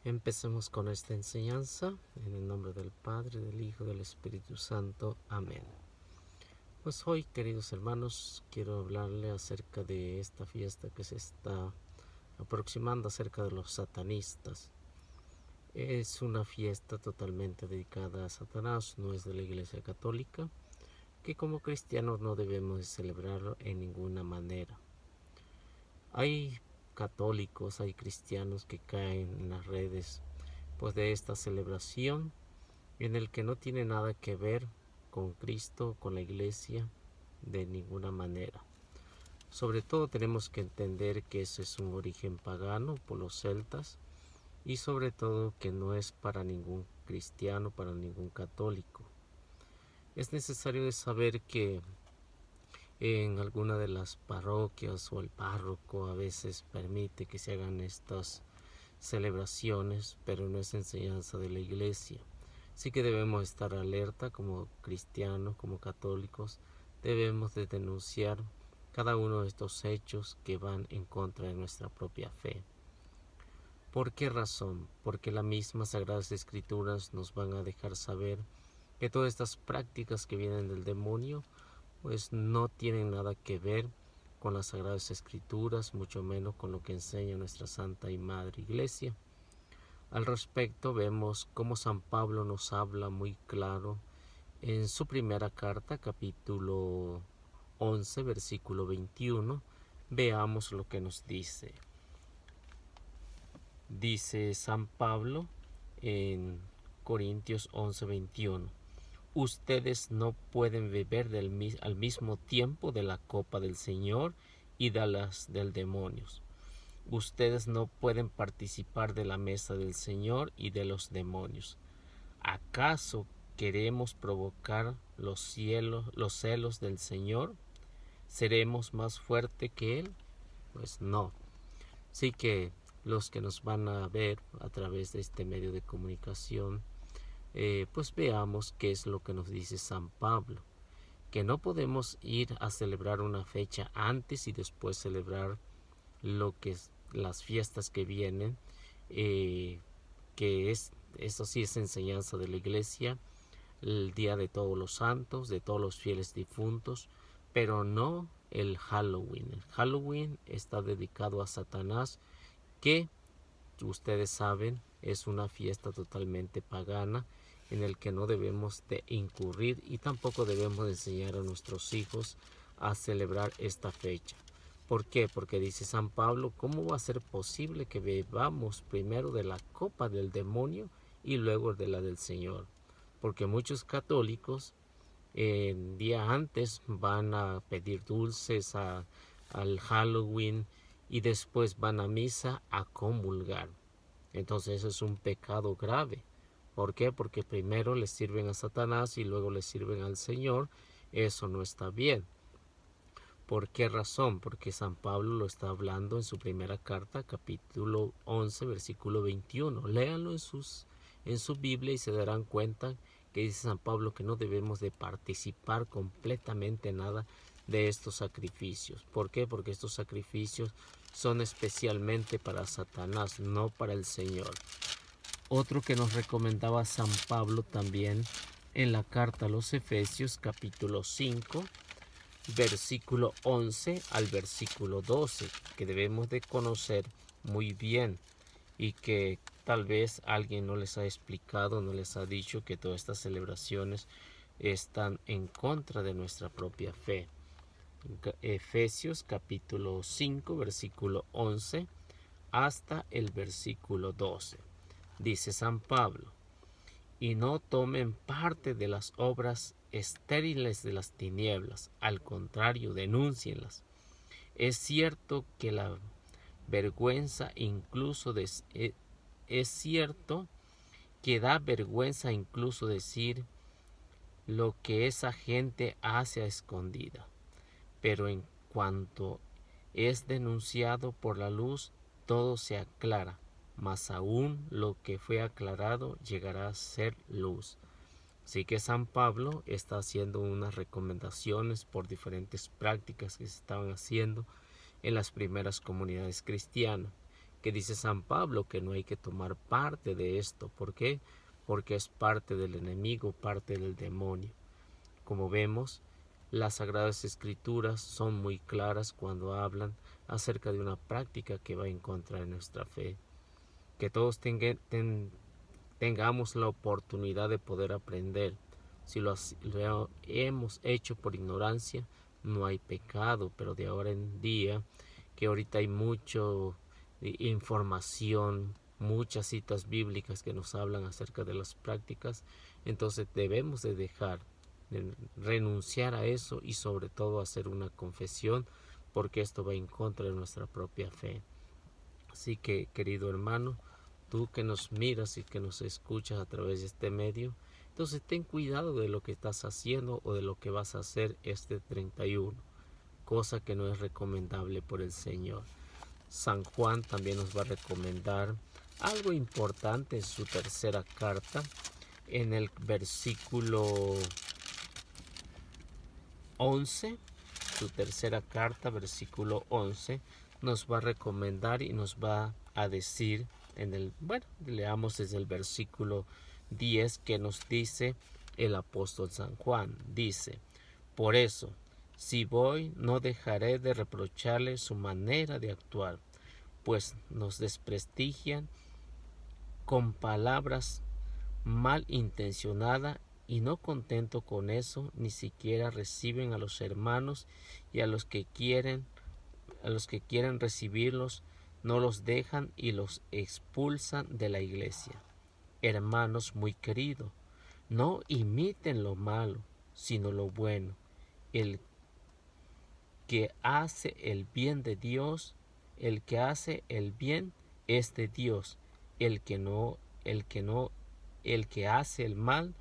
Empecemos con esta enseñanza en el nombre del Padre, del Hijo, del Espíritu Santo. Amén. Pues hoy, queridos hermanos, quiero hablarle acerca de esta fiesta que se está aproximando acerca de los satanistas. Es una fiesta totalmente dedicada a Satanás, no es de la Iglesia Católica, que como cristianos no debemos celebrarlo en ninguna manera. Hay católicos, hay cristianos que caen en las redes pues de esta celebración en el que no tiene nada que ver con Cristo, con la Iglesia, de ninguna manera. Sobre todo tenemos que entender que ese es un origen pagano por los celtas y sobre todo que no es para ningún cristiano, para ningún católico. Es necesario saber que en alguna de las parroquias o el párroco a veces permite que se hagan estas celebraciones, pero no es enseñanza de la Iglesia. Sí que debemos estar alerta como cristianos, como católicos, debemos de denunciar cada uno de estos hechos que van en contra de nuestra propia fe. ¿Por qué razón? Porque las mismas Sagradas Escrituras nos van a dejar saber que todas estas prácticas que vienen del demonio pues no tienen nada que ver con las Sagradas Escrituras, mucho menos con lo que enseña nuestra Santa y Madre Iglesia. Al respecto vemos cómo San Pablo nos habla muy claro en su primera carta, capítulo 11, versículo 21. Veamos lo que nos dice. Dice San Pablo en Corintios 11, 21. Ustedes no pueden beber al mismo tiempo de la copa del Señor y de las del demonio. Ustedes no pueden participar de la mesa del Señor y de los demonios. ¿Acaso queremos provocar los celos del Señor? ¿Seremos más fuertes que Él? Pues no. Sí que los que nos van a ver a través de este medio de comunicación, pues veamos qué es lo que nos dice San Pablo. Que no podemos ir a celebrar una fecha antes y después celebrar lo que es las fiestas que vienen, que eso sí es enseñanza de la Iglesia, el Día de Todos los Santos, de todos los fieles difuntos, pero no el Halloween. El Halloween está dedicado a Satanás, que ustedes saben es una fiesta totalmente pagana en el que no debemos de incurrir y tampoco debemos de enseñar a nuestros hijos a celebrar esta fecha. ¿Por qué? Porque dice San Pablo, ¿cómo va a ser posible que bebamos primero de la copa del demonio y luego de la del Señor? Porque muchos católicos el día antes van a pedir dulces al Halloween y después van a misa a comulgar. Entonces eso es un pecado grave. ¿Por qué? Porque primero le sirven a Satanás y luego le sirven al Señor. Eso no está bien. ¿Por qué razón? Porque San Pablo lo está hablando en su primera carta, capítulo 11, versículo 21. Léanlo en su Biblia y se darán cuenta que dice San Pablo que no debemos de participar completamente nada de estos sacrificios. ¿Por qué? Porque estos sacrificios son especialmente para Satanás, no para el Señor. Otro que nos recomendaba San Pablo también en la carta a los Efesios, capítulo 5, versículo 11 al versículo 12, que debemos de conocer muy bien y que tal vez alguien no les ha explicado, no les ha dicho que todas estas celebraciones están en contra de nuestra propia fe. Efesios capítulo 5, versículo 11 hasta el versículo 12. Dice San Pablo: y no tomen parte de las obras estériles de las tinieblas, al contrario, denúncienlas. Es cierto que la vergüenza incluso es cierto que da vergüenza incluso decir lo que esa gente hace a escondida, pero en cuanto es denunciado por la luz, todo se aclara, mas aún lo que fue aclarado llegará a ser luz. Así que San Pablo está haciendo unas recomendaciones por diferentes prácticas que se estaban haciendo en las primeras comunidades cristianas, que dice San Pablo que no hay que tomar parte de esto. ¿Por qué? Porque es parte del enemigo, parte del demonio. Como vemos, las Sagradas Escrituras son muy claras cuando hablan acerca de una práctica que va en contra de nuestra fe. Que todos tengamos la oportunidad de poder aprender. Si lo hemos hecho por ignorancia, no hay pecado, pero de ahora en día, que ahorita hay mucha información, muchas citas bíblicas que nos hablan acerca de las prácticas, entonces debemos de renunciar a eso y sobre todo hacer una confesión, porque esto va en contra de nuestra propia fe. Así que, querido hermano, tú que nos miras y que nos escuchas a través de este medio, entonces ten cuidado de lo que estás haciendo o de lo que vas a hacer este 31, cosa que no es recomendable por el Señor. San Juan también nos va a recomendar algo importante en su tercera carta, en el versículo 11, su tercera carta, versículo 11, nos va a recomendar y nos va a decir leamos desde el versículo 10 que nos dice el apóstol San Juan. Dice: por eso, si voy, no dejaré de reprocharle su manera de actuar, pues nos desprestigian con palabras malintencionadas y no contento con eso, ni siquiera reciben a los hermanos y a los que quieren recibirlos, no los dejan y los expulsan de la iglesia. Hermanos muy queridos, no imiten lo malo, sino lo bueno. El que hace el bien de Dios, el que hace el bien es de Dios. El que hace el mal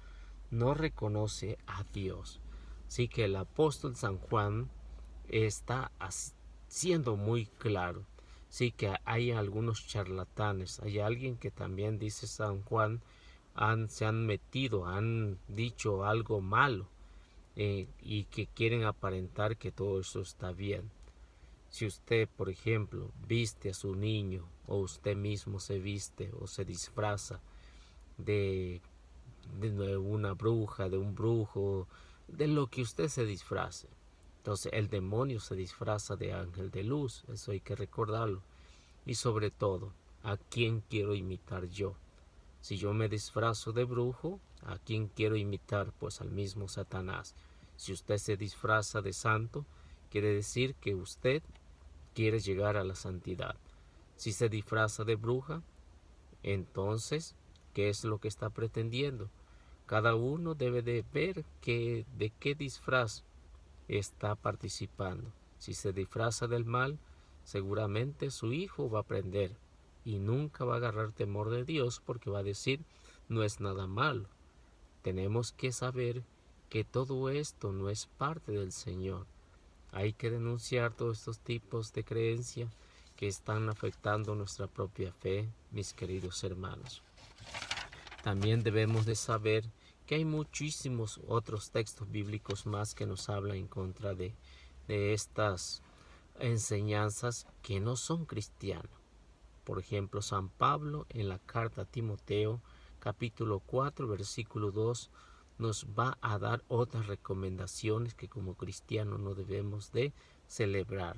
no reconoce a Dios. Así que el apóstol San Juan está siendo muy claro. Sí que hay algunos charlatanes. Hay alguien que también, dice San Juan, se han metido, han dicho algo malo y que quieren aparentar que todo eso está bien. Si usted, por ejemplo, viste a su niño o usted mismo se viste o se disfraza de una bruja, de un brujo, de lo que usted se disfrace. Entonces el demonio se disfraza de ángel de luz, eso hay que recordarlo. Y sobre todo, ¿a quién quiero imitar yo? Si yo me disfrazo de brujo, ¿a quién quiero imitar? Pues al mismo Satanás. Si usted se disfraza de santo, quiere decir que usted quiere llegar a la santidad. Si se disfraza de bruja, entonces, ¿qué es lo que está pretendiendo? Cada uno debe de ver de qué disfraz está participando. Si se disfraza del mal, seguramente su hijo va a aprender y nunca va a agarrar temor de Dios, porque va a decir: no es nada malo. Tenemos que saber que todo esto no es parte del Señor. Hay que denunciar todos estos tipos de creencias que están afectando nuestra propia fe, mis queridos hermanos. También debemos de saber que hay muchísimos otros textos bíblicos más que nos hablan en contra de estas enseñanzas que no son cristianas. Por ejemplo, San Pablo en la carta a Timoteo, capítulo 4, versículo 2, nos va a dar otras recomendaciones que como cristianos no debemos de celebrar.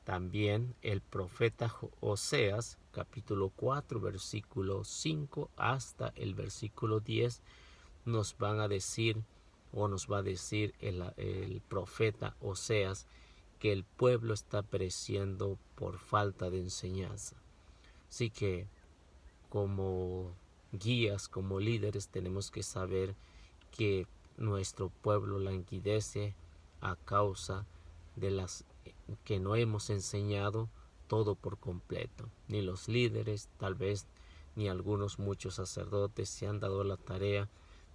También el profeta Oseas, capítulo 4, versículo 5 hasta el versículo 10, nos van a decir, o nos va a decir el profeta Oseas, que el pueblo está pereciendo por falta de enseñanza. Así que como guías, como líderes, tenemos que saber que nuestro pueblo languidece a causa de las que no hemos enseñado todo por completo. Ni los líderes, tal vez, ni muchos sacerdotes se han dado la tarea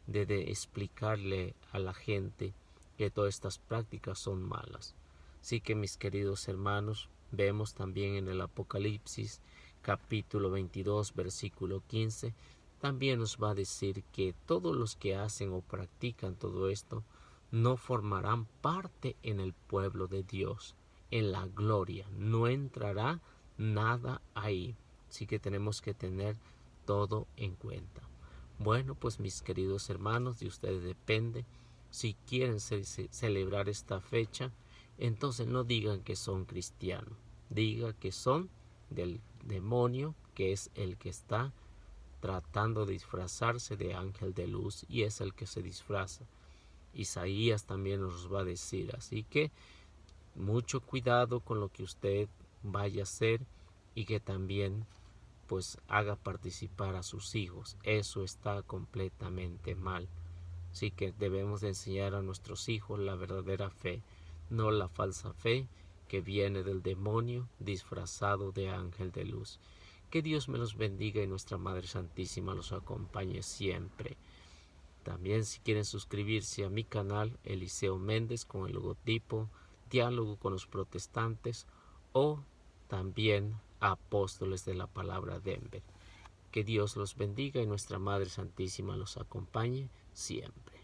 de explicarle a la gente que todas estas prácticas son malas. Así que, mis queridos hermanos, vemos también en el Apocalipsis capítulo 22 versículo 15, también nos va a decir que todos los que hacen o practican todo esto no formarán parte en el pueblo de Dios, en la gloria, no entrará nada ahí. Así que tenemos que tener todo en cuenta. Bueno, pues mis queridos hermanos, de ustedes depende. Si quieren celebrar esta fecha, entonces no digan que son cristianos. Diga que son del demonio, que es el que está tratando de disfrazarse de ángel de luz y es el que se disfraza. Isaías también nos va a decir, así que mucho cuidado con lo que usted vaya a hacer y que también pues haga participar a sus hijos. Eso está completamente mal. Así que debemos de enseñar a nuestros hijos la verdadera fe, no la falsa fe que viene del demonio disfrazado de ángel de luz. Que Dios me los bendiga y nuestra Madre Santísima los acompañe siempre. También si quieren suscribirse a mi canal Eliseo Méndez con el logotipo Diálogo con los Protestantes o también Apóstoles de la Palabra Denver. Que Dios los bendiga y nuestra Madre Santísima los acompañe siempre.